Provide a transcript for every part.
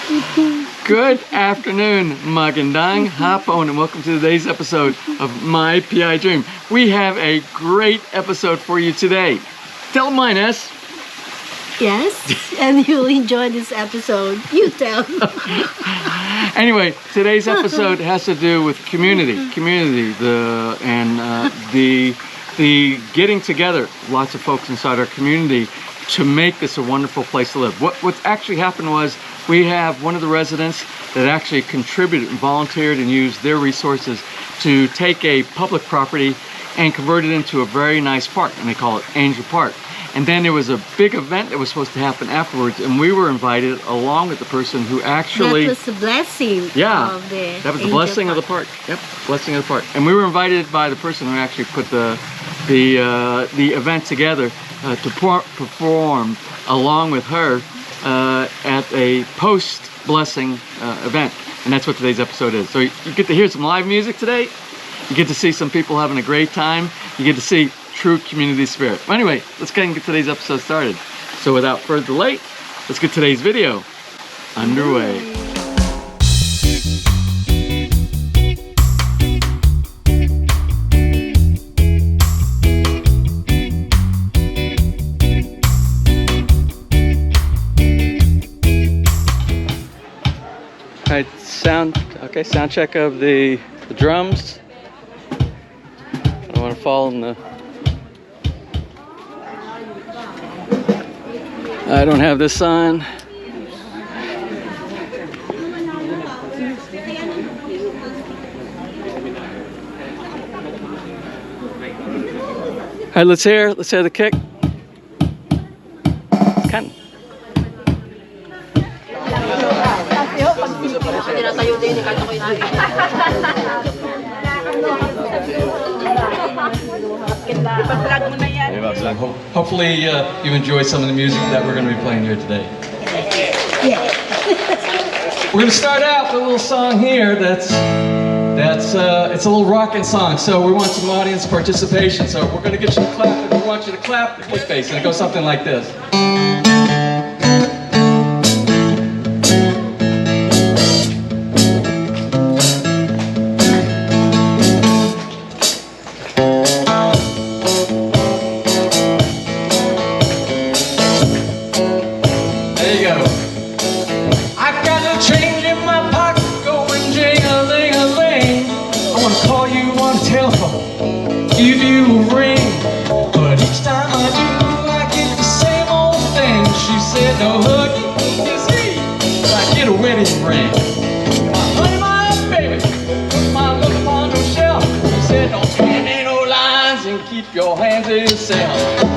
Good afternoon, Magandang Hapon, and welcome to today's episode of My PI Dream. We have a great episode for you today. Tell them mine, S. Yes, and you'll enjoy this episode. You tell. Anyway, today's episode has to do with community, the getting together, lots of folks inside our community to make this a wonderful place to live. What actually happened was we have one of the residents that actually contributed and volunteered and used their resources to take a public property and convert it into a very nice park, and they call it Angel Park. And then there was a big event that was supposed to happen afterwards, and we were invited along with the person who actually... That was the blessing. Yeah, of the that was the blessing of the park. Yep, blessing of the park. And we were invited by the person who actually put the event together to perform along with her at a post-blessing event. And that's what today's episode is. So you get to hear some live music today. You get to see some people having a great time. You get to see true community spirit. Well, anyway, let's go ahead and get today's episode started. So without further delay, let's get today's video underway. All right, sound check of the drums. I don't want to fall in the... I don't have this on. All right, let's hear the kick. Kan. Hopefully you enjoy some of the music that we're going to be playing here today. We're going to start out with a little song here that's it's a little rocking song, so we want some audience participation. So we're going to get you to clap, and we want you to clap the kick bass, and it goes something like this. Give you a ring, but each time I do, I get the same old thing. She said, no hugging, kissing, I get a wedding ring. My honey, my baby, put my love upon your shelf. She said, don't stand in no lines and keep your hands to yourself.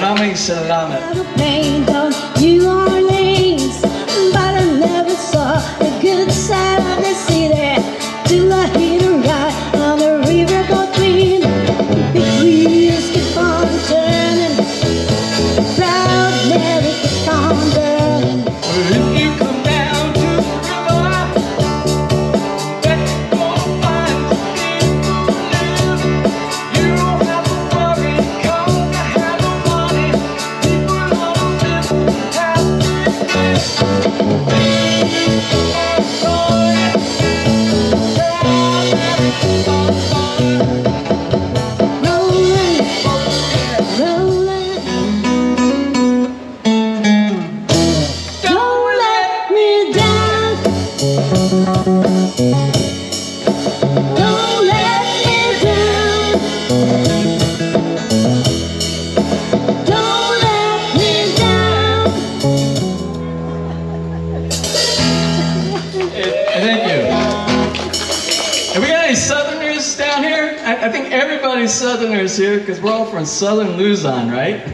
Maraming salamat. Paint on New Orleans, but I never saw the good side of the city till I hit a ride on the river between. Big wheels keep on turning, proud Mary keep on burning. If you come down to the river, bet you're gonna find people living. You don't have to worry, 'cause you have no money. People on the river have Rolling, rolling. Don't let me down. Don't let me down. Don't let me down. Thank you. Have we got any Southerners down here? I think everybody's Southerners here because we're all from Southern Luzon, right?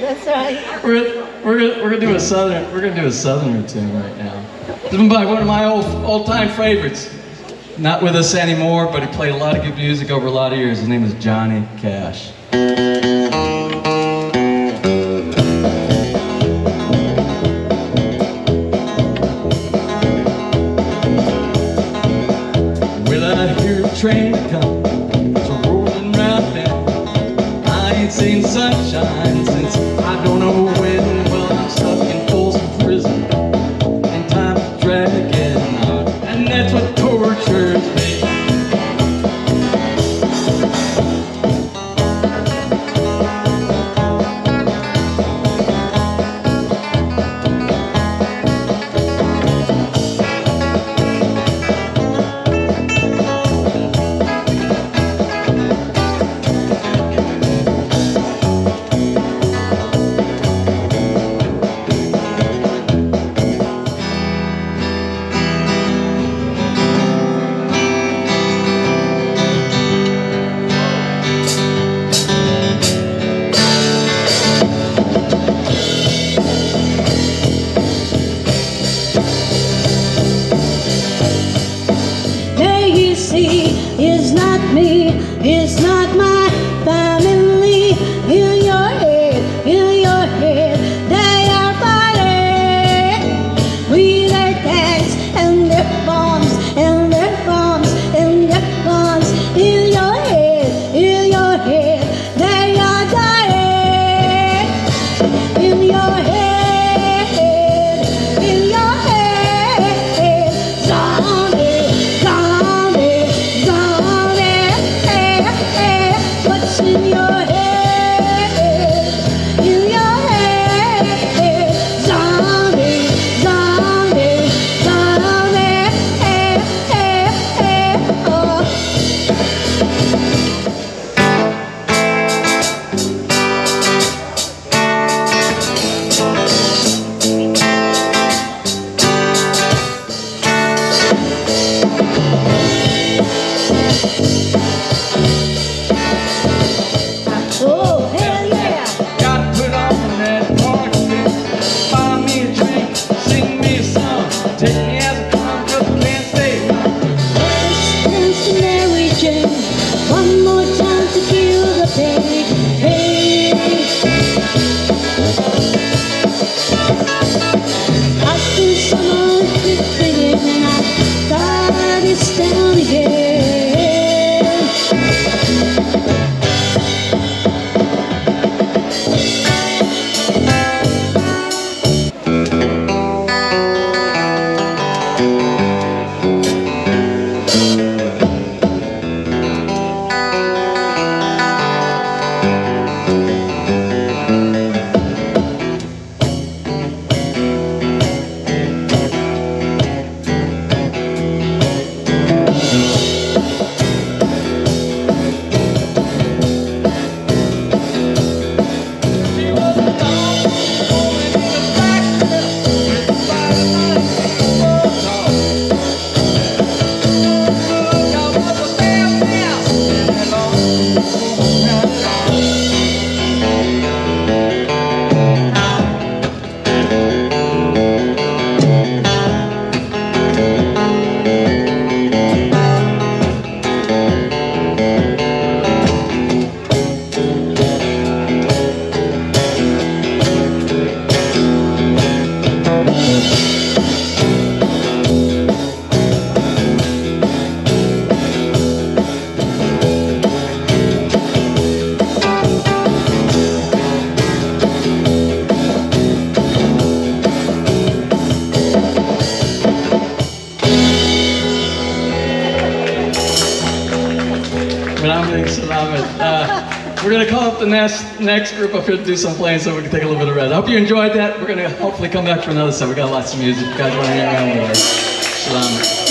That's right. We're gonna do a Southerner tune right now. This is by one of my old-time favorites. Not with us anymore, but he played a lot of good music over a lot of years. His name is Johnny Cash. Well, I hear a train come, it's rolling right now. I ain't seen sunshine since I don't know when. Well, I'm stuck in Folsom Prison, and time's dragging on, and that's what tortures me. We're going to call up the next group up here to do some playing so we can take a little bit of rest. I hope you enjoyed that. We're going to hopefully come back for another set. We got lots of music. You guys want to hang around with us. Salamat.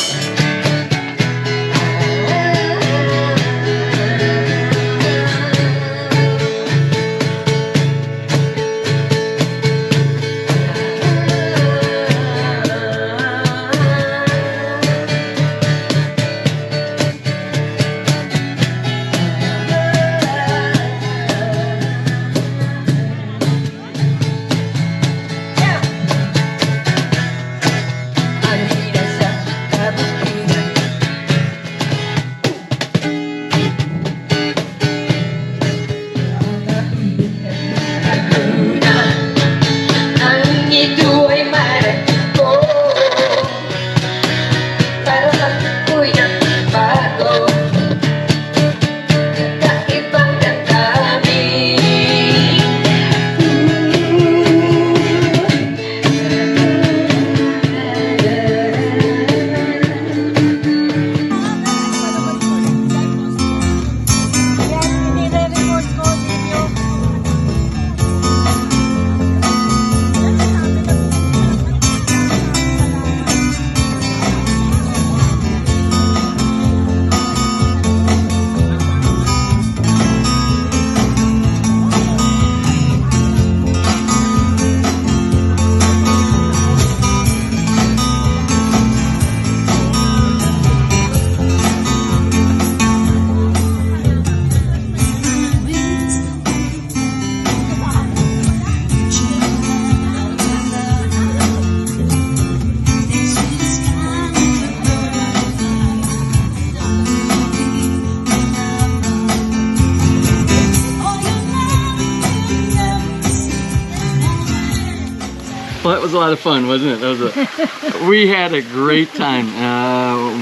Well, that was a lot of fun, wasn't it? We had a great time.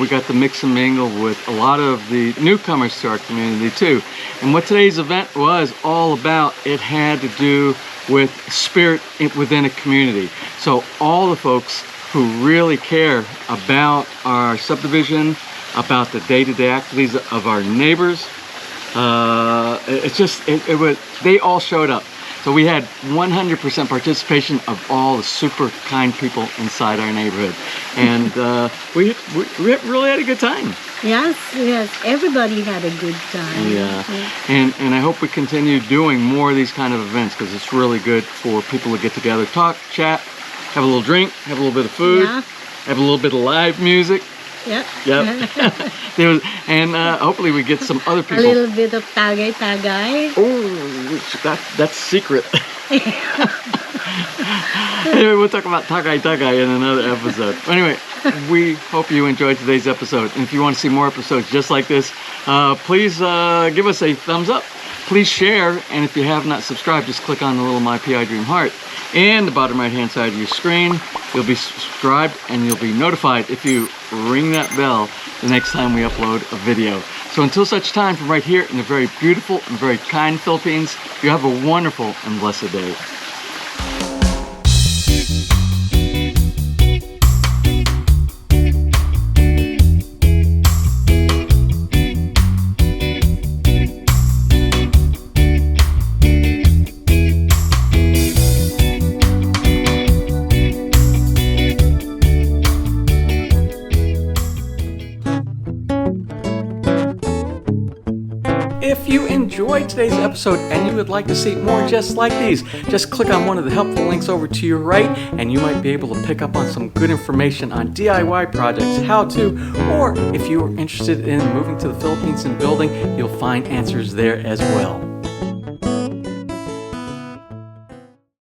We got to mix and mingle with a lot of the newcomers to our community too. And what today's event was all about, it had to do with spirit within a community. So all the folks who really care about our subdivision, about the day-to-day activities of our neighbors, they all showed up. So we had 100% participation of all the super kind people inside our neighborhood. And we really had a good time. Yes, everybody had a good time. Yeah, and I hope we continue doing more of these kind of events because it's really good for people to get together, talk, chat, have a little drink, have a little bit of food, have a little bit of live music. Yep. And hopefully we get some other people. A little bit of tagay. Oh, that's secret. Anyway, we'll talk about tagay in another episode. Anyway, we hope you enjoyed today's episode. And if you want to see more episodes just like this, please give us a thumbs up. Please share. And if you have not subscribed, just click on the little My PI Dream heart. And the bottom right hand side of your screen, you'll be subscribed and you'll be notified if you ring that bell the next time we upload a video. So until such time, from right here in the very beautiful and very kind Philippines, you have a wonderful and blessed day. If you enjoyed today's episode and you would like to see more just like these, just click on one of the helpful links over to your right and you might be able to pick up on some good information on DIY projects, how to, or if you are interested in moving to the Philippines and building, you'll find answers there as well.